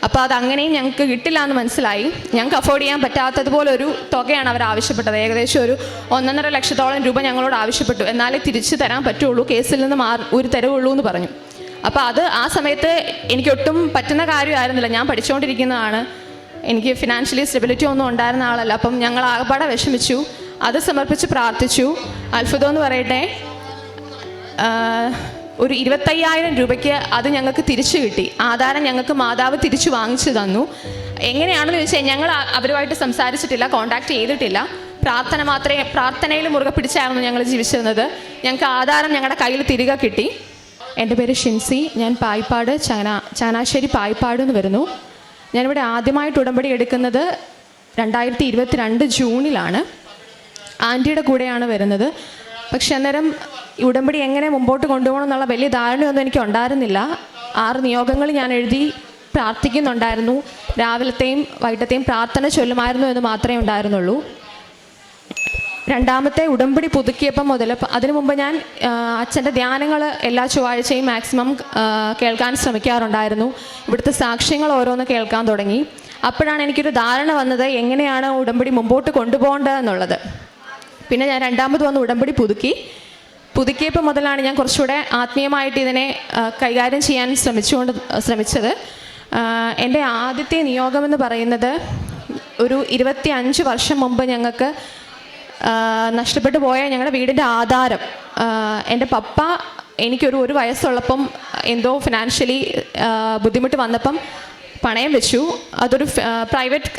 അപ്പോൾ അതങ്ങനെയും ഞങ്ങൾക്ക് കിട്ടില്ല എന്ന് മനസ്സിലായി. ഞങ്ങൾക്ക് അഫോർഡ് ചെയ്യാൻ പറ്റാത്തതുപോലെ ഒരു തുകയാണ് അവർ ആവശ്യപ്പെട്ടത്. ഏകദേശം ഒരു 1.5 ലക്ഷത്തോളം രൂപ ഞങ്ങളോട് ആവശ്യപ്പെട്ടു. എന്നാലേ തിരിച്ചു തരാൻ പറ്റുള്ളൂ, കേസിൽ നിന്ന് ഒരു തരവുള്ളൂ എന്ന് പറഞ്ഞു. അപ്പോൾ അത് ആ സമയത്ത് എനിക്കൊട്ടും പറ്റുന്ന കാര്യമായിരുന്നില്ല. ഞാൻ പഠിച്ചുകൊണ്ടിരിക്കുന്നതാണ്, എനിക്ക് ഫിനാൻഷ്യലി സ്റ്റെബിലിറ്റി ഒന്നും ഉണ്ടായിരുന്ന ആളല്ല. അപ്പം ഞങ്ങൾ ആകപ്പാടെ വിഷമിച്ചു, അത് സമർപ്പിച്ച് പ്രാർത്ഥിച്ചു. അത്ഭുതം എന്ന് പറയട്ടെ, ഒരു 25,000 രൂപയ്ക്ക് അത് ഞങ്ങൾക്ക് തിരിച്ചു കിട്ടി. ആധാരം ഞങ്ങൾക്ക് മാതാവ് തിരിച്ചു വാങ്ങിച്ചു തന്നു. എങ്ങനെയാണെന്ന് ചോദിച്ചാൽ ഞങ്ങൾ അവരുമായിട്ട് സംസാരിച്ചിട്ടില്ല, കോൺടാക്ട് ചെയ്തിട്ടില്ല. പ്രാർത്ഥനയിൽ മുറുകെ പിടിച്ചായിരുന്നു ഞങ്ങൾ ജീവിച്ചിരുന്നത്. ഞങ്ങൾക്ക് ആധാരം ഞങ്ങളുടെ കയ്യിൽ തിരികെ കിട്ടി. എൻ്റെ പേര് ഷിൻസി, ഞാൻ പായിപ്പാട് ചങ്ങനാശ്ശേരി പായിപ്പാട് എന്ന് വരുന്നു. ഞാനിവിടെ ആദ്യമായിട്ട് ഉടമ്പടി എടുക്കുന്നത് 2022 ജൂണിലാണ്. ആൻറ്റിയുടെ കൂടെയാണ് വരുന്നത്. പക്ഷെ അന്നേരം ഉടമ്പടി എങ്ങനെ മുമ്പോട്ട് കൊണ്ടുപോകണം എന്നുള്ള വലിയ ധാരണയൊന്നും എനിക്ക് ഉണ്ടായിരുന്നില്ല. 6 നിയോഗങ്ങൾ ഞാൻ എഴുതി പ്രാർത്ഥിക്കുന്നുണ്ടായിരുന്നു. രാവിലത്തെയും വൈകിട്ടത്തെയും പ്രാർത്ഥന ചൊല്ലുമായിരുന്നു എന്ന് മാത്രമേ ഉണ്ടായിരുന്നുള്ളൂ. രണ്ടാമത്തെ ഉടമ്പടി പുതുക്കിയപ്പം മുതൽ, അതിനു മുമ്പ് ഞാൻ അച്ഛൻ്റെ ധ്യാനങ്ങൾ എല്ലാ ചൊവ്വാഴ്ചയും മാക്സിമം കേൾക്കാൻ ശ്രമിക്കാറുണ്ടായിരുന്നു. ഇവിടുത്തെ സാക്ഷ്യങ്ങൾ ഓരോന്ന് കേൾക്കാൻ തുടങ്ങി. അപ്പോഴാണ് എനിക്കൊരു ധാരണ വന്നത് എങ്ങനെയാണ് ഉടമ്പടി മുമ്പോട്ട് കൊണ്ടുപോകേണ്ടതെന്നുള്ളത്. പിന്നെ ഞാൻ രണ്ടാമത് വന്ന് ഉടമ്പടി പുതുക്കിയപ്പോൾ മുതലാണ് ഞാൻ കുറച്ചുകൂടെ ആത്മീയമായിട്ട് ഇതിനെ കൈകാര്യം ചെയ്യാൻ ശ്രമിച്ചത്. എൻ്റെ ആദ്യത്തെ നിയോഗമെന്ന് പറയുന്നത് ഒരു 25 വർഷം മുമ്പ് ഞങ്ങൾക്ക് നഷ്ടപ്പെട്ടു പോയ ഞങ്ങളുടെ വീടിൻ്റെ ആധാരം. എൻ്റെ പപ്പ എനിക്കൊരു വയസ്സുള്ളപ്പം എന്തോ ഫിനാൻഷ്യലി ബുദ്ധിമുട്ട് വന്നപ്പം പണയം വെച്ചു. അതൊരു പ്രൈവറ്റ്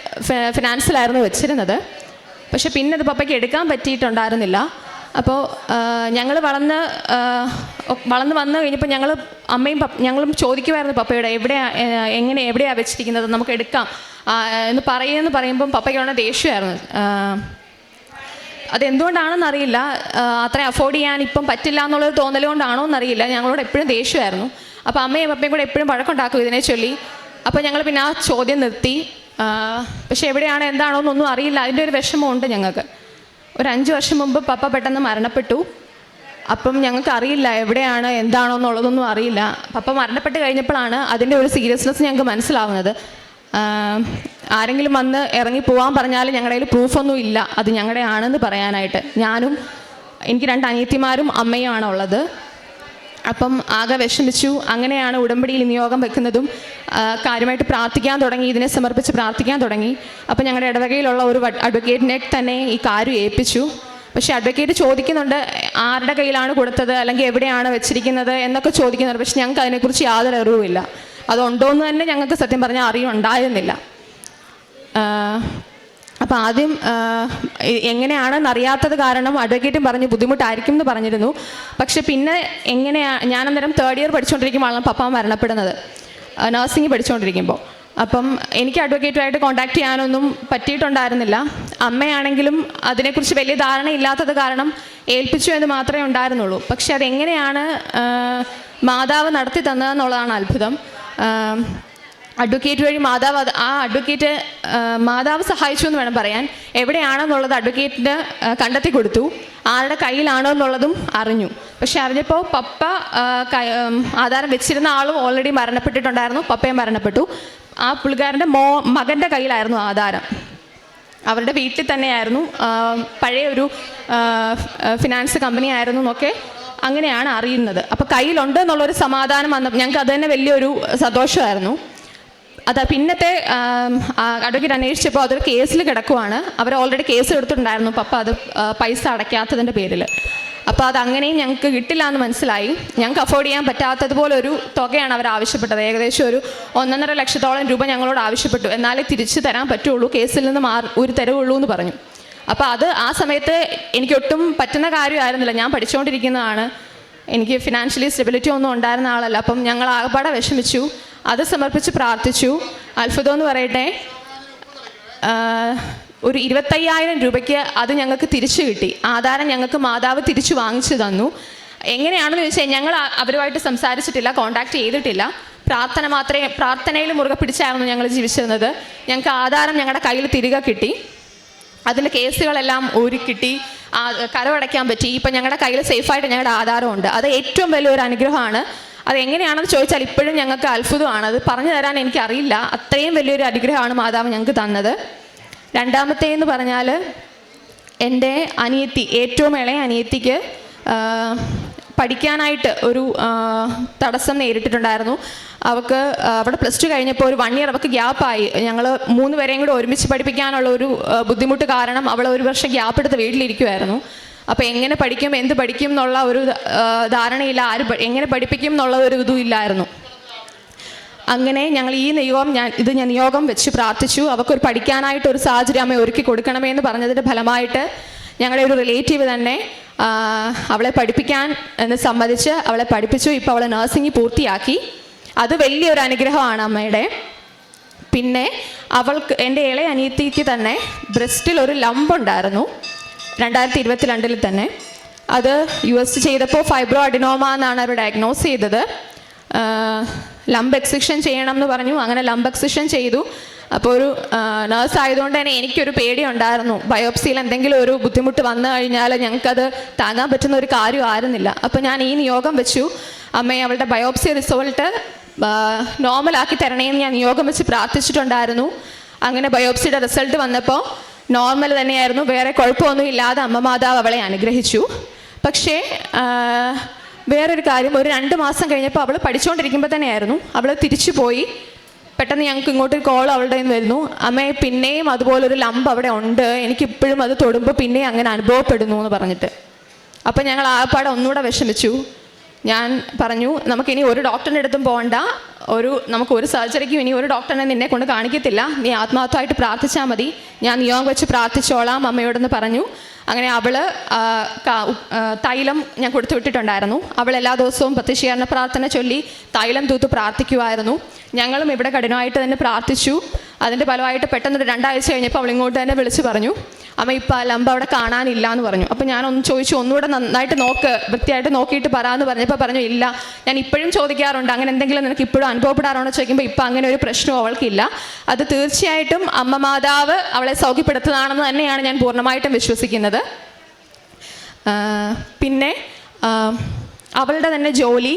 ഫിനാൻസിലായിരുന്നു വെച്ചിരുന്നത്. പക്ഷെ പിന്നെ അത് പപ്പയ്ക്ക് എടുക്കാൻ പറ്റിയിട്ടുണ്ടായിരുന്നില്ല. അപ്പോൾ ഞങ്ങൾ വളർന്ന് വന്നു കഴിഞ്ഞപ്പോൾ ഞങ്ങളും ചോദിക്കുമായിരുന്നു പപ്പയോട്, എവിടെയാണ് വെച്ചിരിക്കുന്നത്, നമുക്ക് എടുക്കാം എന്ന് പറയുമ്പം പപ്പയ്ക്ക് ദേഷ്യമായിരുന്നു. അതെന്തുകൊണ്ടാണെന്നറിയില്ല, അത്രയും അഫോർഡ് ചെയ്യാൻ ഇപ്പം പറ്റില്ല എന്നുള്ളൊരു തോന്നലുകൊണ്ടാണോ എന്നറിയില്ല, ഞങ്ങളോട് എപ്പോഴും ദേഷ്യമായിരുന്നു. അപ്പോൾ അമ്മയും പപ്പയും കൂടെ എപ്പോഴും വഴക്കുണ്ടാക്കും ഇതിനെ ചൊല്ലി. അപ്പോൾ ഞങ്ങൾ പിന്നെ ആ ചോദ്യം നിർത്തി. പക്ഷെ എവിടെയാണ് എന്താണോ എന്നൊന്നും അറിയില്ല, അതിൻ്റെ ഒരു വിഷമമുണ്ട് ഞങ്ങൾക്ക്. ഒരു 5 വർഷം മുമ്പ് പപ്പ പെട്ടെന്ന് മരണപ്പെട്ടു. അപ്പം ഞങ്ങൾക്ക് അറിയില്ല എവിടെയാണ് എന്താണോ എന്നുള്ളതൊന്നും അറിയില്ല. പപ്പ മരണപ്പെട്ട് കഴിഞ്ഞപ്പോഴാണ് അതിൻ്റെ ഒരു സീരിയസ്നെസ് ഞങ്ങൾക്ക് മനസ്സിലാവുന്നത്. ആരെങ്കിലും വന്ന് ഇറങ്ങി പോകാൻ പറഞ്ഞാൽ ഞങ്ങളുടെ കയ്യിൽ പ്രൂഫൊന്നും ഇല്ല അത് ഞങ്ങളുടെ ആണെന്ന് പറയാനായിട്ട്. എനിക്ക് 2 അനിയത്തിമാരും അമ്മയുമാണ് ഉള്ളത്. അപ്പം ആകെ വിഷമിച്ചു. അങ്ങനെയാണ് ഉടമ്പടിയിൽ നിയോഗം വെക്കുന്നതും കാര്യമായിട്ട് പ്രാർത്ഥിക്കാൻ തുടങ്ങി, ഇതിനെ സമർപ്പിച്ച് പ്രാർത്ഥിക്കാൻ തുടങ്ങി. അപ്പം ഞങ്ങളുടെ ഇടവകയിലുള്ള ഒരു അഡ്വക്കേറ്റിനെ തന്നെ ഈ കാര്യം ഏൽപ്പിച്ചു. പക്ഷേ അഡ്വക്കേറ്റ് ചോദിക്കുന്നുണ്ട് ആരുടെ കയ്യിലാണ് കൊടുത്തത് അല്ലെങ്കിൽ എവിടെയാണ് വെച്ചിരിക്കുന്നത് എന്നൊക്കെ ചോദിക്കുന്നുണ്ട്. പക്ഷെ ഞങ്ങൾക്ക് അതിനെക്കുറിച്ച് യാതൊരു അറിവുമില്ല. അതുണ്ടോയെന്ന് തന്നെ ഞങ്ങൾക്ക് സത്യം പറഞ്ഞാൽ അറിവുണ്ടായിരുന്നില്ല. അപ്പോൾ ആദ്യം എങ്ങനെയാണെന്ന് അറിയാത്തത് കാരണം അഡ്വക്കേറ്റും പറഞ്ഞ് ബുദ്ധിമുട്ടായിരിക്കും എന്ന് പറഞ്ഞിരുന്നു. പക്ഷെ പിന്നെ ഞാൻ അന്നേരം 3rd ഇയർ പഠിച്ചുകൊണ്ടിരിക്കുമ്പോഴാണ് പപ്പ മരണപ്പെടുന്നത്, നഴ്സിംഗ് പഠിച്ചുകൊണ്ടിരിക്കുമ്പോൾ. അപ്പം എനിക്ക് അഡ്വക്കേറ്റുമായിട്ട് കോൺടാക്ട് ചെയ്യാനൊന്നും പറ്റിയിട്ടുണ്ടായിരുന്നില്ല. അമ്മയാണെങ്കിലും അതിനെക്കുറിച്ച് വലിയ ധാരണയില്ലാത്തത് കാരണം ഏൽപ്പിച്ചു എന്ന് മാത്രമേ ഉണ്ടായിരുന്നുള്ളൂ. പക്ഷെ അതെങ്ങനെയാണ് മാതാവ് നടത്തി തന്നതെന്നുള്ളതാണ് അത്ഭുതം. അഡ്വക്കേറ്റ് വഴി മാതാവ് സഹായിച്ചു എന്ന് വേണം പറയാൻ. എവിടെയാണെന്നുള്ളത് അഡ്വക്കേറ്റിന് കണ്ടെത്തി കൊടുത്തു. ആരുടെ കയ്യിലാണോ എന്നുള്ളതും അറിഞ്ഞു. പക്ഷെ അറിഞ്ഞപ്പോൾ പപ്പ ആധാരം വെച്ചിരുന്ന ആളും ഓൾറെഡി മരണപ്പെട്ടിട്ടുണ്ടായിരുന്നു. പപ്പയും മരണപ്പെട്ടു. ആ പുള്ളിക്കാരൻ്റെ മകൻ്റെ കയ്യിലായിരുന്നു ആധാരം. അവരുടെ വീട്ടിൽ തന്നെയായിരുന്നു. പഴയ ഒരു ഫിനാൻസ് കമ്പനി ആയിരുന്നു എന്നൊക്കെ അങ്ങനെയാണ് അറിയുന്നത്. അപ്പോൾ കയ്യിലുണ്ട് എന്നുള്ളൊരു സമാധാനം വന്നപ്പോൾ ഞങ്ങൾക്ക് അത് തന്നെ വലിയൊരു സന്തോഷമായിരുന്നു. പിന്നത്തെ അഡ്വക്കേറ്റ് അന്വേഷിച്ചപ്പോൾ അതൊരു കേസിൽ കിടക്കുവാണ്. അവർ ഓൾറെഡി കേസ് എടുത്തിട്ടുണ്ടായിരുന്നു പപ്പ അത് പൈസ അടയ്ക്കാത്തതിൻ്റെ പേരിൽ. അപ്പോൾ അതങ്ങനെയും ഞങ്ങൾക്ക് കിട്ടില്ല എന്ന് മനസ്സിലായി. ഞങ്ങൾക്ക് അഫോർഡ് ചെയ്യാൻ പറ്റാത്തതുപോലെ ഒരു തുകയാണ് അവർ ആവശ്യപ്പെട്ടത്. ഏകദേശം ഒരു 1.5 ലക്ഷത്തോളം രൂപ ഞങ്ങളോട് ആവശ്യപ്പെട്ടു. എന്നാലേ തിരിച്ചു തരാൻ പറ്റുള്ളൂ, കേസിൽ നിന്ന് ഒരു തരവുള്ളൂ എന്ന് പറഞ്ഞു. അപ്പോൾ അത് ആ സമയത്ത് എനിക്കൊട്ടും പറ്റുന്ന കാര്യമായിരുന്നില്ല. ഞാൻ പഠിച്ചുകൊണ്ടിരിക്കുന്നതാണ്, എനിക്ക് ഫിനാൻഷ്യലി സ്റ്റെബിലിറ്റി ഒന്നും ഉണ്ടായിരുന്ന ആളല്ല. അപ്പം ഞങ്ങൾ ആകപ്പാടെ വിഷമിച്ചു, അത് സമർപ്പിച്ച് പ്രാർത്ഥിച്ചു. അത്ഭുതം എന്ന് പറയട്ടെ, ഒരു 25,000 രൂപയ്ക്ക് അത് ഞങ്ങൾക്ക് തിരിച്ചു കിട്ടി. ആധാരം ഞങ്ങൾക്ക് മാതാവ് തിരിച്ചു വാങ്ങിച്ചു തന്നു. എങ്ങനെയാണെന്ന് ചോദിച്ചാൽ ഞങ്ങൾ അവരുമായിട്ട് സംസാരിച്ചിട്ടില്ല, കോൺടാക്ട് ചെയ്തിട്ടില്ല. പ്രാർത്ഥനയിൽ മുറുകെ പിടിച്ചായിരുന്നു ഞങ്ങൾ ജീവിച്ചിരുന്നത്. ഞങ്ങൾക്ക് ആധാരം ഞങ്ങളുടെ കയ്യിൽ തിരികെ കിട്ടി. അതിൻ്റെ കേസുകളെല്ലാം ഊരിക്കിട്ടി, കരമടയ്ക്കാൻ പറ്റി. ഇപ്പം ഞങ്ങളുടെ കയ്യിൽ സേഫായിട്ട് ഞങ്ങളുടെ ആധാരമുണ്ട്. അത് ഏറ്റവും വലിയൊരു അനുഗ്രഹമാണ്. അതെങ്ങനെയാണെന്ന് ചോദിച്ചാൽ ഇപ്പോഴും ഞങ്ങൾക്ക് അത്ഭുതമാണ്. അത് പറഞ്ഞു തരാൻ എനിക്കറിയില്ല. അത്രയും വലിയൊരു അനുഗ്രഹമാണ് മാതാവ് ഞങ്ങൾക്ക് തന്നത്. രണ്ടാമത്തേന്ന് പറഞ്ഞാൽ എൻ്റെ അനിയത്തി, ഏറ്റവും ഇളയ അനിയത്തിക്ക് പഠിക്കാനായിട്ട് ഒരു തടസ്സം നേരിട്ടിട്ടുണ്ടായിരുന്നു. അവൾക്ക് അവിടെ +2 കഴിഞ്ഞപ്പോൾ ഒരു 1 ഇയർ അവൾക്ക് ഗ്യാപ്പായി. ഞങ്ങൾ 3 പേരെയും കൂടെ ഒരുമിച്ച് പഠിപ്പിക്കാനുള്ള ഒരു ബുദ്ധിമുട്ട് കാരണം അവൾ ഒരു വർഷം ഗ്യാപ്പ് എടുത്ത് വീട്ടിലിരിക്കുമായിരുന്നു. അപ്പോൾ എങ്ങനെ പഠിക്കും, എന്ത് പഠിക്കും എന്നുള്ള ഒരു ധാരണയില്ല, എങ്ങനെ പഠിപ്പിക്കും എന്നുള്ള ഒരു ഇതും ഇല്ലായിരുന്നു. അങ്ങനെ ഞങ്ങൾ ഞാൻ നിയോഗം വെച്ച് പ്രാർത്ഥിച്ചു. അവൾക്കൊരു പഠിക്കാനായിട്ട് ഒരു സാഹചര്യം അമ്മ ഒരുക്കി കൊടുക്കണമേ എന്ന് പറഞ്ഞതിൻ്റെ ഫലമായിട്ട് ഞങ്ങളുടെ ഒരു റിലേറ്റീവ് തന്നെ അവളെ പഠിപ്പിക്കാൻ എന്ന് സമ്മതിച്ച് അവളെ പഠിപ്പിച്ചു. ഇപ്പോൾ അവളെ നഴ്സിംഗ് പൂർത്തിയാക്കി. അത് വലിയൊരു അനുഗ്രഹമാണ് അമ്മയുടെ. പിന്നെ എൻ്റെ ഇളയ അനിയത്തിക്ക് തന്നെ ബ്രസ്റ്റിൽ ഒരു ലംബ് ഉണ്ടായിരുന്നു 2022 തന്നെ. അത് US ചെയ്തപ്പോൾ ഫൈബ്രോ അഡിനോമ എന്നാണ് അവർ ഡയഗ്നോസ് ചെയ്തത്. ലംബ് എക്സിഷൻ ചെയ്യണം എന്ന് പറഞ്ഞു. അങ്ങനെ ലംബ് എക്സിഷൻ ചെയ്തു. അപ്പോൾ ഒരു നേഴ്സ് ആയതുകൊണ്ട് തന്നെ എനിക്കൊരു പേടിയുണ്ടായിരുന്നു. ബയോപ്സിയിൽ എന്തെങ്കിലും ഒരു ബുദ്ധിമുട്ട് വന്നു കഴിഞ്ഞാൽ ഞങ്ങൾക്കത് താങ്ങാൻ പറ്റുന്ന ഒരു കാര്യമായിരുന്നില്ല. അപ്പോൾ ഞാൻ ഈ നിയോഗം വെച്ചു, അമ്മയെ അവളുടെ ബയോപ്സി റിസൾട്ട് നോർമലാക്കി തരണേന്ന് ഞാൻ നിയോഗം വെച്ച് പ്രാർത്ഥിച്ചിട്ടുണ്ടായിരുന്നു. അങ്ങനെ ബയോപ്സിയുടെ റിസൾട്ട് വന്നപ്പോൾ നോർമൽ തന്നെയായിരുന്നു. വേറെ കുഴപ്പമൊന്നും ഇല്ലാതെ അമ്മ മാതാവ് അവളെ അനുഗ്രഹിച്ചു. പക്ഷേ വേറൊരു കാര്യം, ഒരു 2 മാസം കഴിഞ്ഞപ്പോൾ അവൾ പഠിച്ചുകൊണ്ടിരിക്കുമ്പോൾ തന്നെയായിരുന്നു അവൾ തിരിച്ചു പോയി. പെട്ടെന്ന് ഞങ്ങൾക്ക് ഇങ്ങോട്ടൊരു കോൾ അവളുടെ നിന്ന് വരുന്നു, അമ്മയെ പിന്നെയും അതുപോലൊരു ലംബ് അവിടെ ഉണ്ട്, എനിക്കിപ്പോഴും അത് തൊടുമ്പോൾ പിന്നെയും അങ്ങനെ അനുഭവപ്പെടുന്നു എന്ന് പറഞ്ഞിട്ട്. അപ്പം ഞങ്ങൾ ആപ്പാടെ ഒന്നുകൂടെ വിഷമിച്ചു. ഞാൻ പറഞ്ഞു, നമുക്കിനി ഒരു ഡോക്ടറിൻ്റെ അടുത്തും പോകണ്ട, നമുക്ക് ഒരു സർജറിക്കും ഇനി ഒരു ഡോക്ടറിനെ നിന്നെ കൊണ്ട് കാണിക്കത്തില്ല, നീ ആത്മാർത്ഥമായിട്ട് പ്രാർത്ഥിച്ചാൽ മതി, ഞാൻ നിയോഗം വെച്ച് പ്രാർത്ഥിച്ചോളാം അമ്മയോടെന്ന് പറഞ്ഞു. അങ്ങനെ അവൾ തൈലം ഞാൻ കൊടുത്തു വിട്ടിട്ടുണ്ടായിരുന്നു. അവൾ എല്ലാ ദിവസവും പ്രത്യക്ഷീകരണ പ്രാർത്ഥന ചൊല്ലി തൈലം തൂത്ത് പ്രാർത്ഥിക്കുമായിരുന്നു. ഞങ്ങളും ഇവിടെ കഠിനമായിട്ട് തന്നെ പ്രാർത്ഥിച്ചു. അതിൻ്റെ ഫലമായിട്ട് പെട്ടെന്നൊരു 2 ആഴ്ച കഴിഞ്ഞപ്പോൾ അവൾ ഇങ്ങോട്ട് തന്നെ വിളിച്ച് പറഞ്ഞു, അമ്മ ഇപ്പോൾ ആ ലംബ് അവിടെ കാണാനില്ല എന്ന് പറഞ്ഞു. അപ്പോൾ ഞാനൊന്ന് ചോദിച്ചു, ഒന്നുകൂടെ നന്നായിട്ട് വൃത്തിയായിട്ട് നോക്കിയിട്ട് പറയാമെന്ന് പറഞ്ഞപ്പോൾ പറഞ്ഞു, ഇല്ല, ഞാൻ ഇപ്പോഴും ചോദിക്കാറുണ്ട്, അങ്ങനെ എന്തെങ്കിലും നിനക്ക് ഇപ്പോഴും അനുഭവപ്പെടാറുണ്ടോ ചോദിക്കുമ്പോൾ ഇപ്പം അങ്ങനെ ഒരു പ്രശ്നവും അവൾക്കില്ല. അത് തീർച്ചയായിട്ടും അമ്മ മാതാവ് അവളെ സൗഖ്യപ്പെടുത്തുന്നതാണെന്ന് തന്നെയാണ് ഞാൻ പൂർണ്ണമായിട്ടും വിശ്വസിക്കുന്നത്. പിന്നെ അവളുടെ തന്നെ ജോലി,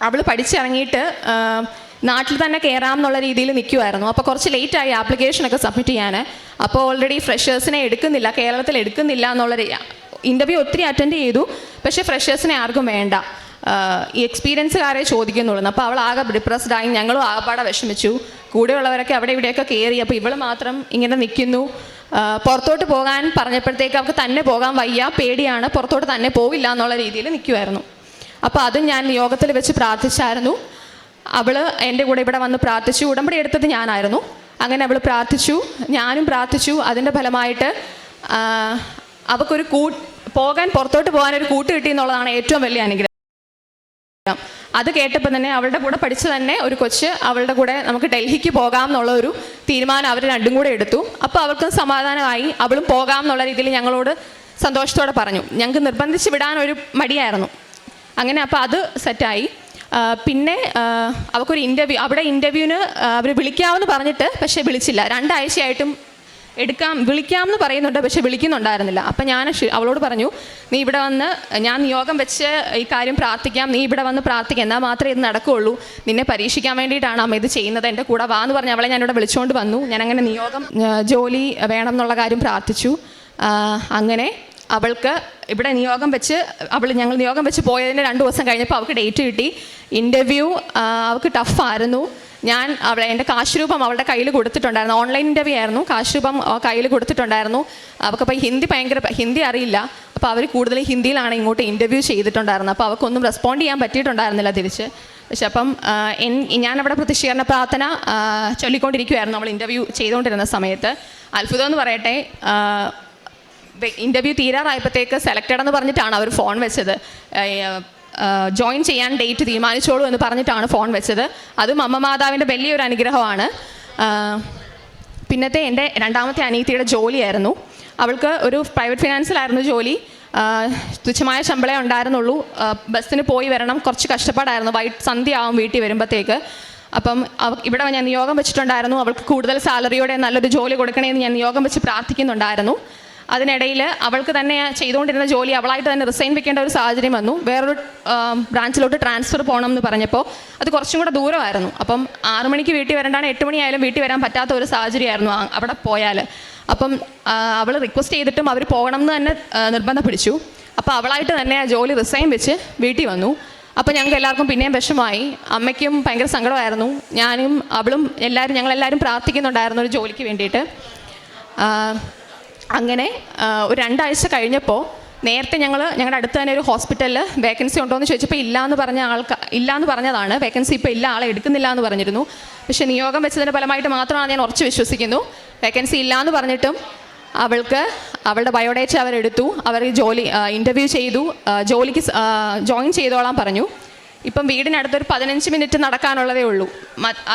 അവൾ പഠിച്ചിറങ്ങിയിട്ട് നാട്ടിൽ തന്നെ കയറാം എന്നുള്ള രീതിയിൽ നിൽക്കുമായിരുന്നു. അപ്പോൾ കുറച്ച് ലേറ്റായി ആപ്ലിക്കേഷനൊക്കെ സബ്മിറ്റ് ചെയ്യാൻ. അപ്പോൾ ഓൾറെഡി ഫ്രഷേഴ്സിനെ എടുക്കുന്നില്ല, കേരളത്തിൽ എടുക്കുന്നില്ല എന്നുള്ളൊരു ഇൻ്റർവ്യൂ ഒത്തിരി അറ്റൻഡ് ചെയ്തു. പക്ഷേ ഫ്രഷേഴ്സിനെ ആർക്കും വേണ്ട, ഈ എക്സ്പീരിയൻസുകാരെ ചോദിക്കുന്നുള്ളൂ. അപ്പോൾ അവൾ ആകെ ഡിപ്രസ്ഡായി. ഞങ്ങളും ആകെപ്പാടെ വിഷമിച്ചു. കൂടെയുള്ളവരൊക്കെ അവിടെ ഇവിടെയൊക്കെ കയറി, അപ്പോൾ ഇവൾ മാത്രം ഇങ്ങനെ നിൽക്കുന്നു. പുറത്തോട്ട് പോകാൻ പറഞ്ഞപ്പോഴത്തേക്ക് അവൾക്ക് തന്നെ പോകാൻ വയ്യ, പേടിയാണ്, പുറത്തോട്ട് തന്നെ പോകില്ല എന്നുള്ള രീതിയിൽ നിൽക്കുമായിരുന്നു. അപ്പോൾ അതും ഞാൻ യോഗത്തിൽ വെച്ച് പ്രാർത്ഥിച്ചായിരുന്നു. അവൾ എൻ്റെ കൂടെ ഇവിടെ വന്ന് പ്രാർത്ഥിച്ചു. ഉടമ്പടി എടുത്തത് ഞാനായിരുന്നു. അങ്ങനെ അവൾ പ്രാർത്ഥിച്ചു, ഞാനും പ്രാർത്ഥിച്ചു. അതിൻ്റെ ഫലമായിട്ട് അവൾക്കൊരു പുറത്തോട്ട് പോകാനൊരു കൂട്ട് കിട്ടി എന്നുള്ളതാണ് ഏറ്റവും വലിയ അനുഗ്രഹം. അത് കേട്ടപ്പോൾ തന്നെ അവളുടെ കൂടെ പഠിച്ചു തന്നെ ഒരു കൊച്ച് അവളുടെ കൂടെ നമുക്ക് ഡൽഹിക്ക് പോകാം എന്നുള്ള ഒരു തീരുമാനം അവർ രണ്ടും കൂടെ എടുത്തു. അപ്പോൾ അവർക്കും സമാധാനമായി, അവളും പോകാം എന്നുള്ള രീതിയിൽ ഞങ്ങളോട് സന്തോഷത്തോടെ പറഞ്ഞു. ഞങ്ങൾക്ക് നിർബന്ധിച്ച് വിടാനൊരു മടിയായിരുന്നു. അങ്ങനെ അപ്പോൾ അത് സെറ്റായി. പിന്നെ അവൾക്കൊരു ഇൻ്റർവ്യൂവിന് അവർ വിളിക്കാമെന്ന് പറഞ്ഞിട്ട് പക്ഷേ വിളിച്ചില്ല. 2 ആഴ്ചയായിട്ടും വിളിക്കാമെന്ന് പറയുന്നുണ്ട്, പക്ഷെ വിളിക്കുന്നുണ്ടായിരുന്നില്ല. അപ്പം ഞാൻ അവളോട് പറഞ്ഞു, നീ ഇവിടെ വന്ന്, ഞാൻ നിയോഗം വെച്ച് ഈ കാര്യം പ്രാർത്ഥിക്കാം, നീ ഇവിടെ വന്ന് പ്രാർത്ഥിക്കാം, എന്നാൽ മാത്രമേ ഇത് നടക്കുകയുള്ളൂ, നിന്നെ പരീക്ഷിക്കാൻ വേണ്ടിയിട്ടാണ് അമ്മ ഇത് ചെയ്യുന്നത്, എൻ്റെ കൂടെ വാ എന്ന് പറഞ്ഞ് അവളെ ഞാനിവിടെ വിളിച്ചുകൊണ്ട് വന്നു. ഞാനങ്ങനെ ജോലി വേണം എന്നുള്ള കാര്യം പ്രാർത്ഥിച്ചു. അങ്ങനെ അവൾക്ക് ഇവിടെ ഞങ്ങൾ നിയോഗം വെച്ച് പോയതിന് 2 ദിവസം കഴിഞ്ഞപ്പോൾ അവൾക്ക് ഡേറ്റ് കിട്ടി. ഇൻ്റർവ്യൂ അവൾക്ക് ടഫായിരുന്നു. ഞാൻ എൻ്റെ കാശ് രൂപം അവളുടെ കയ്യിൽ കൊടുത്തിട്ടുണ്ടായിരുന്നു. ഓൺലൈൻ ഇൻ്റർവ്യൂ ആയിരുന്നു. കാശ് രൂപം കയ്യിൽ കൊടുത്തിട്ടുണ്ടായിരുന്നു. അവൾക്കപ്പോൾ ഹിന്ദി അറിയില്ല. അപ്പോൾ അവർ കൂടുതൽ ഹിന്ദിയിലാണ് ഇങ്ങോട്ട് ഇൻ്റർവ്യൂ ചെയ്തിട്ടുണ്ടായിരുന്നത്. അപ്പോൾ അവൾക്കൊന്നും റെസ്പോണ്ട് ചെയ്യാൻ പറ്റിയിട്ടുണ്ടായിരുന്നില്ല തിരിച്ച്. പക്ഷെ അപ്പം ഞാനവിടെ പ്രത്യക്ഷീകരണ പ്രാർത്ഥന ചൊല്ലിക്കൊണ്ടിരിക്കുമായിരുന്നു അവൾ ഇൻ്റർവ്യൂ ചെയ്തുകൊണ്ടിരുന്ന സമയത്ത്. അത്ഭുതം എന്ന് പറയട്ടെ, ഇൻ്റർവ്യൂ തീരാറായപ്പോഴത്തേക്ക് സെലക്റ്റഡ് എന്ന് പറഞ്ഞിട്ടാണ് അവർ ഫോൺ വെച്ചത്. ജോയിൻ ചെയ്യാൻ ഡേറ്റ് തീരുമാനിച്ചോളൂ എന്ന് പറഞ്ഞിട്ടാണ് ഫോൺ വെച്ചത്. അതും അമ്മ മാതാവിൻ്റെ വലിയൊരു അനുഗ്രഹമാണ്. പിന്നത്തെ എൻ്റെ രണ്ടാമത്തെ അനിയത്തിയുടെ ജോലിയായിരുന്നു. അവൾക്ക് ഒരു പ്രൈവറ്റ് ഫിനാൻസിലായിരുന്നു ജോലി. തുച്ഛമായ ശമ്പളമേ ഉണ്ടായിരുന്നുള്ളൂ. ബസ്സിന് പോയി വരണം, കുറച്ച് കഷ്ടപ്പാടായിരുന്നു. സന്ധ്യയാവും വീട്ടിൽ വരുമ്പോഴത്തേക്ക്. അപ്പം ഇവിടെ ഞാൻ നിയോഗം വെച്ചിട്ടുണ്ടായിരുന്നു, അവൾക്ക് കൂടുതൽ സാലറിയോടെ നല്ലൊരു ജോലി കൊടുക്കണമെന്ന് ഞാൻ നിയോഗം വെച്ച് പ്രാർത്ഥിക്കുന്നുണ്ടായിരുന്നു. അതിനിടയിൽ അവൾക്ക് തന്നെ ചെയ്തുകൊണ്ടിരുന്ന ജോലി അവളായിട്ട് തന്നെ റിസൈൻ വെക്കേണ്ട ഒരു സാഹചര്യം വന്നു. വേറൊരു ബ്രാഞ്ചിലോട്ട് ട്രാൻസ്ഫർ പോകണം എന്ന് പറഞ്ഞപ്പോൾ അത് കുറച്ചും കൂടെ ദൂരമായിരുന്നു. അപ്പം 6 മണിക്ക് വീട്ടിൽ വരേണ്ടാണ് 8 മണിയായാലും വീട്ടിൽ വരാൻ പറ്റാത്ത ഒരു സാഹചര്യമായിരുന്നു അവിടെ പോയാൽ. അപ്പം അവൾ റിക്വസ്റ്റ് ചെയ്തിട്ടും അവർ പോകണം എന്ന് തന്നെ നിർബന്ധം പിടിച്ചു. അപ്പോൾ അവളായിട്ട് തന്നെ ആ ജോലി റിസൈൻ വെച്ച് വീട്ടിൽ വന്നു. അപ്പോൾ ഞങ്ങൾക്ക് എല്ലാവർക്കും പിന്നെയും വിഷമമായി. അമ്മയ്ക്കും ഭയങ്കര സങ്കടമായിരുന്നു. ഞാനും അവളും ഞങ്ങളെല്ലാവരും പ്രാർത്ഥിക്കുന്നുണ്ടായിരുന്നു ഒരു ജോലിക്ക് വേണ്ടിയിട്ട്. അങ്ങനെ ഒരു 2 ആഴ്ച കഴിഞ്ഞപ്പോൾ നേരത്തെ ഞങ്ങളുടെ അടുത്ത് തന്നെ ഒരു ഹോസ്പിറ്റലിൽ വേക്കൻസി ഉണ്ടോ എന്ന് ചോദിച്ചപ്പോൾ ഇല്ലയെന്ന് പറഞ്ഞതാണ്. വേക്കൻസി ഇപ്പോൾ ഇല്ല, ആളെ എടുക്കുന്നില്ല എന്ന് പറഞ്ഞിരുന്നു. പക്ഷേ നിയോഗം വെച്ചതിൻ്റെ ഫലമായിട്ട് മാത്രമാണ് ഞാൻ ഉറച്ച് വിശ്വസിക്കുന്നു. വേക്കൻസി ഇല്ലയെന്ന് പറഞ്ഞിട്ടും അവളുടെ ബയോഡേറ്റ അവരെടുത്തു. അവർ ഇൻ്റർവ്യൂ ചെയ്തു, ജോലിക്ക് ജോയിൻ ചെയ്തോളാൻ പറഞ്ഞു. ഇപ്പം വീടിനടുത്തൊരു 15 മിനിറ്റ് നടക്കാനുള്ളതേ ഉള്ളൂ.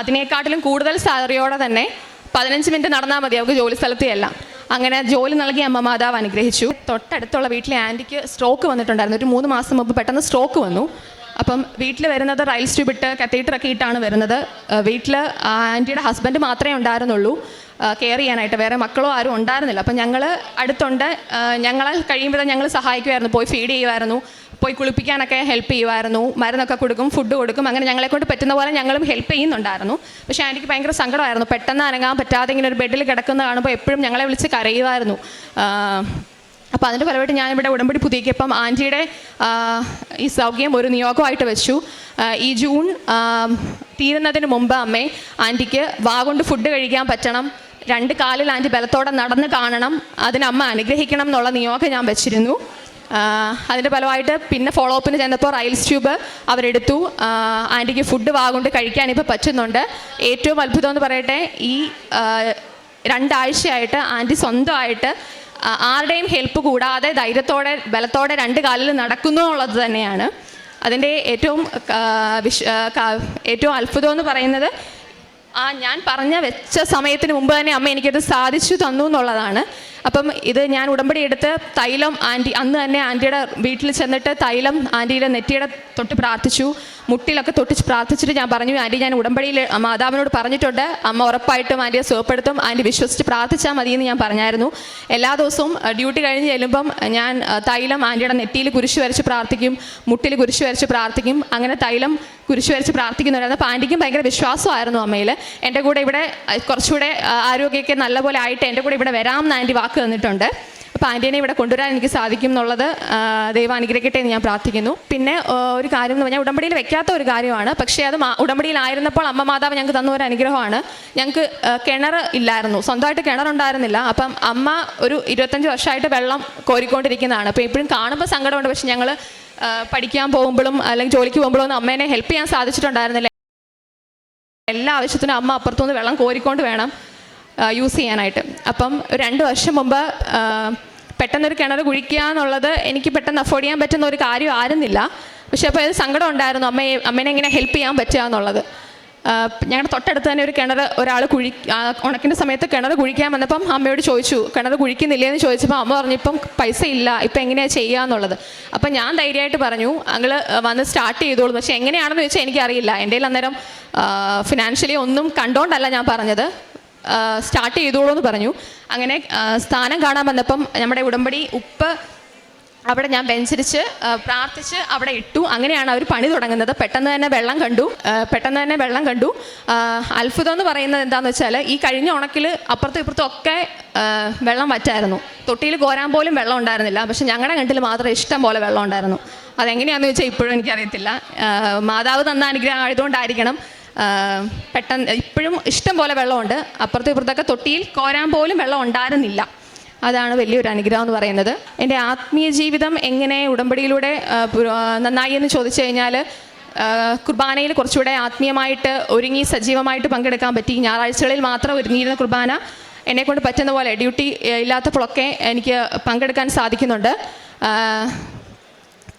അതിനേക്കാട്ടിലും കൂടുതൽ സാലറിയോടെ തന്നെ 15 മിനിറ്റ് നടന്നാൽ മതി അവർക്ക് ജോലി സ്ഥലത്ത് എല്ലാം. അങ്ങനെ ജോലി നൽകി അമ്മ മാതാവ് അനുഗ്രഹിച്ചു. തൊട്ടടുത്തുള്ള വീട്ടിലെ ആൻറ്റിക്ക് സ്ട്രോക്ക് വന്നിട്ടുണ്ടായിരുന്നു. ഒരു 3 മാസം മുമ്പ് പെട്ടെന്ന് സ്ട്രോക്ക് വന്നു. അപ്പം വീട്ടിൽ വരുന്നത് റൈൽസ് ട്യൂബ് ഇട്ട് കത്തീറ്ററൊക്കെ ഇട്ടാണ് വരുന്നത്. വീട്ടിൽ ആൻറ്റിയുടെ ഹസ്ബൻഡ് മാത്രമേ ഉണ്ടായിരുന്നുള്ളൂ കെയർ ചെയ്യാനായിട്ട്. വേറെ മക്കളോ ആരും ഉണ്ടായിരുന്നില്ല. അപ്പം ഞങ്ങൾ അടുത്തുണ്ട്. ഞങ്ങളെ കഴിയുമ്പോൾ ഞങ്ങൾ സഹായിക്കുമായിരുന്നു. പോയി ഫീഡ് ചെയ്യുമായിരുന്നു, പോയി കുളിപ്പിക്കാനൊക്കെ ഹെൽപ്പ് ചെയ്യുമായിരുന്നു, മരുന്നൊക്കെ കൊടുക്കും, ഫുഡ് കൊടുക്കും. അങ്ങനെ ഞങ്ങളെക്കൊണ്ട് പറ്റുന്ന പോലെ ഞങ്ങളും ഹെൽപ്പ് ചെയ്യുന്നുണ്ടായിരുന്നു. പക്ഷേ ആൻറ്റിക്ക് ഭയങ്കര സങ്കടമായിരുന്നു. പെട്ടെന്ന് അനങ്ങാൻ പറ്റാതെ ഇങ്ങനെ ഒരു ബെഡിൽ കിടക്കുന്ന കാണുമ്പോൾ എപ്പോഴും ഞങ്ങളെ വിളിച്ച് കരയുമായിരുന്നു. അപ്പോൾ അതിൻ്റെ ഫലമായിട്ട് ഞാനിവിടെ ഉടമ്പടി പുതുക്കിയപ്പം ആൻറ്റിയുടെ ഈ സൗഖ്യം ഒരു നിയോഗമായിട്ട് വെച്ചു. ഈ ജൂൺ തീരുന്നതിന് മുമ്പ് അമ്മേ ആൻറ്റിക്ക് കൊണ്ട് ഫുഡ് കഴിക്കാൻ പറ്റണം, 2 കാലിൽ ആൻറ്റി ബലത്തോടെ നടന്ന് കാണണം, അതിനമ്മ അനുഗ്രഹിക്കണം എന്നുള്ള നിയോഗം ഞാൻ വെച്ചിരുന്നു. അതിൻ്റെ ഫലമായിട്ട് പിന്നെ ഫോളോ അപ്പിന് ചെന്നപ്പോൾ റൈൽസ് ട്യൂബ് അവരെടുത്തു. ആൻറ്റിക്ക് ഫുഡ് കൊണ്ട് കഴിക്കാനിപ്പോൾ പറ്റുന്നുണ്ട്. ഏറ്റവും അത്ഭുതം എന്ന് പറയട്ടെ, ഈ 2 ആഴ്ചയായിട്ട് ആൻറ്റി സ്വന്തമായിട്ട് ആരുടെയും ഹെൽപ്പ് കൂടാതെ ധൈര്യത്തോടെ ബലത്തോടെ 2 കാലിൽ നടക്കുന്നു എന്നുള്ളത് തന്നെയാണ് അതിൻ്റെ ഏറ്റവും അത്ഭുതം എന്ന് പറയുന്നത്. ഞാൻ വെച്ച സമയത്തിന് മുമ്പ് തന്നെ അമ്മ എനിക്കത് സാധിച്ചു തന്നു എന്നുള്ളതാണ്. അപ്പം ഇത് ഞാൻ ഉടമ്പടി എടുത്ത് തൈലം അന്ന് തന്നെ ആൻറ്റിയുടെ വീട്ടിൽ ചെന്നിട്ട് തൈലം ആൻറ്റിയുടെ നെറ്റിയുടെ തൊട്ട് പ്രാർത്ഥിച്ചു, മുട്ടിലൊക്കെ തൊട്ടിച്ച് പ്രാർത്ഥിച്ചിട്ട് ഞാൻ പറഞ്ഞു, ആൻറ്റി ഞാൻ ഉടമ്പടിയിൽ മാതാവിനോട് പറഞ്ഞിട്ടുണ്ട്, അമ്മ ഉറപ്പായിട്ടും ആൻറ്റിയെ സുഖപ്പെടുത്തും, ആൻറ്റി വിശ്വസിച്ച് പ്രാർത്ഥിച്ചാൽ മതിയെന്ന് ഞാൻ പറഞ്ഞായിരുന്നു. എല്ലാ ദിവസവും ഡ്യൂട്ടി കഴിഞ്ഞ് ചെല്ലുമ്പം ഞാൻ തൈലം ആൻറ്റിയുടെ നെറ്റിയിൽ കുരിശ് വരച്ച് പ്രാർത്ഥിക്കും, മുട്ടിൽ കുരിശ് വരച്ച് പ്രാർത്ഥിക്കും. അങ്ങനെ തൈലം കുരിശ് വരച്ച് പ്രാർത്ഥിക്കുന്നുണ്ടായിരുന്നു. അപ്പോൾ ആൻറ്റിക്കും ഭയങ്കര വിശ്വാസമായിരുന്നു അമ്മയിൽ. എൻ്റെ കൂടെ ഇവിടെ കുറച്ചുകൂടെ ആരോഗ്യമൊക്കെ നല്ലപോലെ ആയിട്ട് എൻ്റെ കൂടെ ഇവിടെ വരാമെന്ന് ആൻറ്റി വാക്ക് തന്നിട്ടുണ്ട്. അപ്പോൾ ആൻറ്റീനെ ഇവിടെ കൊണ്ടുവരാൻ എനിക്ക് സാധിക്കും എന്നുള്ളത് ദൈവം അനുഗ്രഹിക്കട്ടെ എന്ന് ഞാൻ പ്രാർത്ഥിക്കുന്നു. പിന്നെ ഒരു കാര്യം എന്ന് പറഞ്ഞാൽ ഉടമ്പടിയിൽ വെക്കാത്ത ഒരു കാര്യമാണ്, പക്ഷേ അത് ഉടമ്പടിയിലായിരുന്നപ്പോൾ അമ്മ മാതാവ് ഞങ്ങൾക്ക് തന്ന ഒരു അനുഗ്രഹമാണ്. ഞങ്ങൾക്ക് കിണർ ഇല്ലായിരുന്നു, സ്വന്തമായിട്ട് കിണറുണ്ടായിരുന്നില്ല. അപ്പം അമ്മ ഒരു 25 വർഷമായിട്ട് വെള്ളം കോരിക്കൊണ്ടിരിക്കുന്നതാണ്. അപ്പോൾ എപ്പോഴും കാണുമ്പോൾ സങ്കടമുണ്ട്. പക്ഷെ ഞങ്ങൾ പഠിക്കാൻ പോകുമ്പോഴും അല്ലെങ്കിൽ ജോലിക്ക് പോകുമ്പോഴും ഒന്നും അമ്മേനെ ഹെൽപ്പ് ചെയ്യാൻ സാധിച്ചിട്ടുണ്ടായിരുന്നില്ല. എല്ലാ ആവശ്യത്തിനും അമ്മ അപ്പുറത്തുനിന്ന് വെള്ളം കോരിക്കൊണ്ട് വേണം യൂസ് ചെയ്യാനായിട്ട്. അപ്പം 2 വർഷം മുമ്പ് പെട്ടെന്നൊരു കിണർ കുഴിക്കുക എന്നുള്ളത് എനിക്ക് പെട്ടെന്ന് അഫോർഡ് ചെയ്യാൻ പറ്റുന്ന ഒരു കാര്യം ആയിരുന്നില്ല. പക്ഷെ അപ്പോൾ അത് സങ്കടം ഉണ്ടായിരുന്നു, അമ്മേനെ എങ്ങനെ ഹെൽപ്പ് ചെയ്യാൻ പറ്റുക എന്നുള്ളത്. ഞങ്ങളുടെ തൊട്ടടുത്ത് തന്നെ ഒരു കിണർ ഒരാൾ ഉണക്കിൻ്റെ സമയത്ത് കിണർ കുഴിക്കാൻ വന്നപ്പം അമ്മയോട് ചോദിച്ചു, കിണർ കുഴിക്കുന്നില്ലേന്ന് ചോദിച്ചപ്പോൾ അമ്മ പറഞ്ഞു ഇപ്പം പൈസ ഇല്ല, ഇപ്പം എങ്ങനെയാണ് ചെയ്യുക എന്നുള്ളത്. അപ്പം ഞാൻ ധൈര്യമായിട്ട് പറഞ്ഞു അങ്ങൾ വന്ന് സ്റ്റാർട്ട് ചെയ്തോളൂ. പക്ഷേ എങ്ങനെയാണെന്ന് ചോദിച്ചാൽ എനിക്കറിയില്ല. എൻ്റെ കയ്യിൽ അന്നേരം ഫിനാൻഷ്യലി ഒന്നും കണ്ടോണ്ടല്ല ഞാൻ പറഞ്ഞത്, സ്റ്റാർട്ട് ചെയ്തോളൂ എന്ന് പറഞ്ഞു. അങ്ങനെ സ്ഥാനം കാണാൻ വന്നപ്പം നമ്മുടെ ഉടമ്പടി ഉപ്പ് അവിടെ ഞാൻ ബെഞ്ചരിച്ച് പ്രാർത്ഥിച്ച് അവിടെ ഇട്ടു. അങ്ങനെയാണ് അവർ പണി തുടങ്ങുന്നത്. പെട്ടെന്ന് തന്നെ വെള്ളം കണ്ടു. അത്ഭുതം എന്ന് പറയുന്നത് എന്താണെന്ന് വെച്ചാൽ ഈ കഴിഞ്ഞ ഉണക്കിൽ അപ്പുറത്തും ഇപ്പുറത്തും ഒക്കെ വെള്ളം വറ്റായിരുന്നു. തൊട്ടിയിൽ കോരാൻ പോലും വെള്ളം ഉണ്ടായിരുന്നില്ല. പക്ഷെ ഞങ്ങളുടെ കിണറ്റിൽ മാത്രം ഇഷ്ടം പോലെ വെള്ളം ഉണ്ടായിരുന്നു. അതെങ്ങനെയാണെന്ന് വെച്ചാൽ ഇപ്പോഴും എനിക്കറിയത്തില്ല. മാതാവ് തന്ന അനുഗ്രഹം ആയതുകൊണ്ടായിരിക്കണം പെട്ടെന്ന് ഇപ്പോഴും ഇഷ്ടം പോലെ വെള്ളമുണ്ട്. അപ്പുറത്തും ഇപ്പുറത്തൊക്കെ തൊട്ടിയിൽ കോരാൻ പോലും വെള്ളം ഉണ്ടായിരുന്നില്ല. അതാണ് വലിയൊരു അനുഗ്രഹം എന്ന് പറയുന്നത്. എൻ്റെ ആത്മീയ ജീവിതം എങ്ങനെ ഉടമ്പടിയിലൂടെ നന്നായി എന്ന് ചോദിച്ചു കഴിഞ്ഞാൽ കുർബാനയിൽ കുറച്ചുകൂടെ ആത്മീയമായിട്ട് ഒരുങ്ങി സജീവമായിട്ട് പങ്കെടുക്കാൻ പറ്റി. ഞായറാഴ്ചകളിൽ മാത്രം ഒരുങ്ങിയിരുന്ന കുർബാന എന്നെക്കൊണ്ട് പറ്റുന്ന പോലെ ഡ്യൂട്ടി ഇല്ലാത്തപ്പോഴൊക്കെ എനിക്ക് പങ്കെടുക്കാൻ സാധിക്കുന്നുണ്ട്.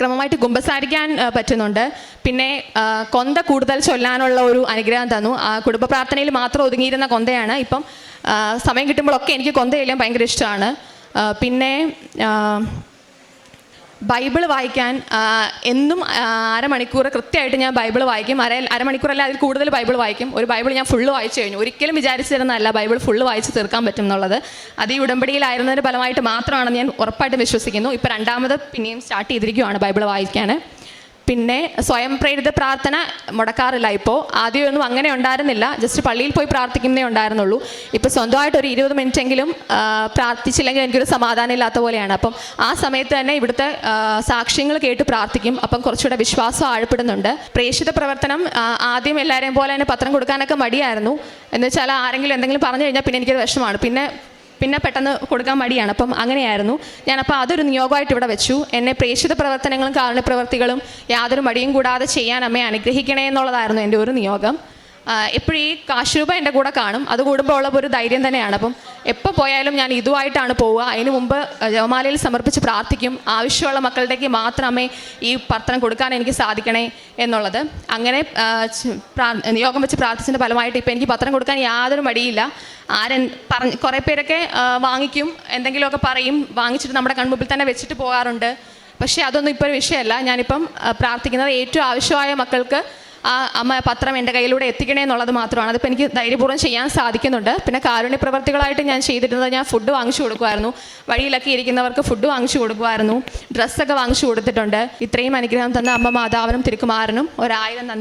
ക്രമമായിട്ട് കുമ്പസാരിക്കാൻ പറ്റുന്നുണ്ട്. പിന്നെ കൊന്ത കൂടുതൽ ചൊല്ലാനുള്ള ഒരു അനുഗ്രഹം തന്നു. കുടുംബ പ്രാർത്ഥനയിൽ മാത്രം ഒതുങ്ങിയിരുന്ന കൊന്തയാണ്. ഇപ്പം സമയം കിട്ടുമ്പോഴൊക്കെ എനിക്ക് കൊന്ത ചൊല്ലാൻ ഭയങ്കര ഇഷ്ടമാണ്. പിന്നെ ബൈബിൾ വായിക്കാൻ എന്നും അരമണിക്കൂർ കൃത്യമായിട്ട് ഞാൻ ബൈബിൾ വായിക്കും. അരമണിക്കൂറല്ല, അതിൽ കൂടുതൽ ബൈബിൾ വായിക്കും. ഒരു ബൈബിൾ ഞാൻ ഫുള്ള് വായിച്ചു കഴിഞ്ഞു. ഒരിക്കലും വിചാരിച്ചിരുന്നതല്ല ബൈബിൾ ഫുള്ള് വായിച്ച് തീർക്കാൻ പറ്റും എന്നുള്ളത്. അത് ഈ ഉടമ്പടിയിലായിരുന്നതിൻ്റെ ഫലമായിട്ട് മാത്രമാണെന്ന് ഞാൻ ഉറപ്പായിട്ടും വിശ്വസിക്കുന്നു. ഇപ്പോൾ രണ്ടാമത് പിന്നെയും സ്റ്റാർട്ട് ചെയ്തിരിക്കുകയാണ് ബൈബിൾ വായിക്കാൻ. പിന്നെ സ്വയം പ്രേരിത പ്രാർത്ഥന മുടക്കാറില്ല. ഇപ്പോൾ ആദ്യമൊന്നും അങ്ങനെ ഉണ്ടായിരുന്നില്ല. ജസ്റ്റ് പള്ളിയിൽ പോയി പ്രാർത്ഥിക്കുന്നേ ഉണ്ടായിരുന്നുള്ളൂ. ഇപ്പോൾ സ്വന്തമായിട്ട് ഒരു 20 മിനിറ്റെങ്കിലും പ്രാർത്ഥിച്ചില്ലെങ്കിൽ എനിക്കൊരു സമാധാനം ഇല്ലാത്ത പോലെയാണ്. അപ്പം ആ സമയത്ത് തന്നെ ഇവിടുത്തെ സാക്ഷ്യങ്ങൾ കേട്ട് പ്രാർത്ഥിക്കും. അപ്പം കുറച്ചുകൂടെ വിശ്വാസം ആഴപ്പെടുന്നുണ്ട്. പ്രേക്ഷിത പ്രവർത്തനം ആദ്യം എല്ലാവരെയും പോലെ തന്നെ പത്രം കൊടുക്കാനൊക്കെ മടിയായിരുന്നു. എന്ന് വെച്ചാൽ ആരെങ്കിലും എന്തെങ്കിലും പറഞ്ഞു കഴിഞ്ഞാൽ പിന്നെ എനിക്കൊരു വിഷമമാണ്. പിന്നെ പെട്ടെന്ന് കൊടുക്കാൻ മടിയാണ്. അപ്പം അങ്ങനെയായിരുന്നു. ഞാനപ്പോൾ അതൊരു നിയോഗമായിട്ട് ഇവിടെ വെച്ചു. എന്നെ പ്രേക്ഷിത പ്രവർത്തനങ്ങളും കാരുണ്യപ്രവർത്തികളും യാതൊരു മടിയും കൂടാതെ ചെയ്യാൻ അമ്മയെ അനുഗ്രഹിക്കണേ എന്നുള്ളതായിരുന്നു എൻ്റെ ഒരു നിയോഗം. എപ്പോഴും ഈ കാശുരൂപ എൻ്റെ കൂടെ കാണും. അത് കൂടുമ്പോൾ ഉള്ള ഒരു ധൈര്യം തന്നെയാണ്. അപ്പം എപ്പോൾ പോയാലും ഞാൻ ഇതുമായിട്ടാണ് പോവുക. അതിന് മുമ്പ് ജപമാലയിൽ സമർപ്പിച്ച് പ്രാർത്ഥിക്കും. ആവശ്യമുള്ള മക്കളുടേക്ക് മാത്രമേ ഈ പത്രം കൊടുക്കാൻ എനിക്ക് സാധിക്കണേ എന്നുള്ളത്. അങ്ങനെ നിയോഗം വെച്ച് പ്രാർത്ഥിച്ചതിൻ്റെ ഫലമായിട്ട് ഇപ്പോൾ എനിക്ക് പത്രം കൊടുക്കാൻ യാതൊരു മടിയില്ല. കുറേ പേരൊക്കെ വാങ്ങിക്കും, എന്തെങ്കിലുമൊക്കെ പറയും, വാങ്ങിച്ചിട്ട് നമ്മുടെ കൺമുമ്പിൽ തന്നെ വെച്ചിട്ട് പോകാറുണ്ട്. പക്ഷേ അതൊന്നും ഇപ്പോൾ ഒരു വിഷയമല്ല. ഞാനിപ്പം പ്രാർത്ഥിക്കുന്നത് ഏറ്റവും ആവശ്യമായ മക്കൾക്ക് ആ അമ്മ പത്രം എൻ്റെ കയ്യിലൂടെ എത്തിക്കണേ എന്നുള്ളത് മാത്രമാണ്. അതിപ്പോൾ എനിക്ക് ധൈര്യപൂർവ്വം ചെയ്യാൻ സാധിക്കുന്നുണ്ട്. പിന്നെ കാരുണ്യപ്രവർത്തികളായിട്ട് ഞാൻ ചെയ്തിരുന്നത്, ഞാൻ ഫുഡ് വാങ്ങിച്ചു കൊടുക്കുമായിരുന്നു. വഴിയിലൊക്കെ ഇരിക്കുന്നവർക്ക് ഫുഡ് വാങ്ങിച്ചു കൊടുക്കുമായിരുന്നു. ഡ്രസ്സൊക്കെ വാങ്ങിച്ചു കൊടുത്തിട്ടുണ്ട്. ഇത്രയും അനുഗ്രഹം തന്ന അമ്മ മാതാവിനും തിരുക്കുമാരനും 1000 നന്ദി.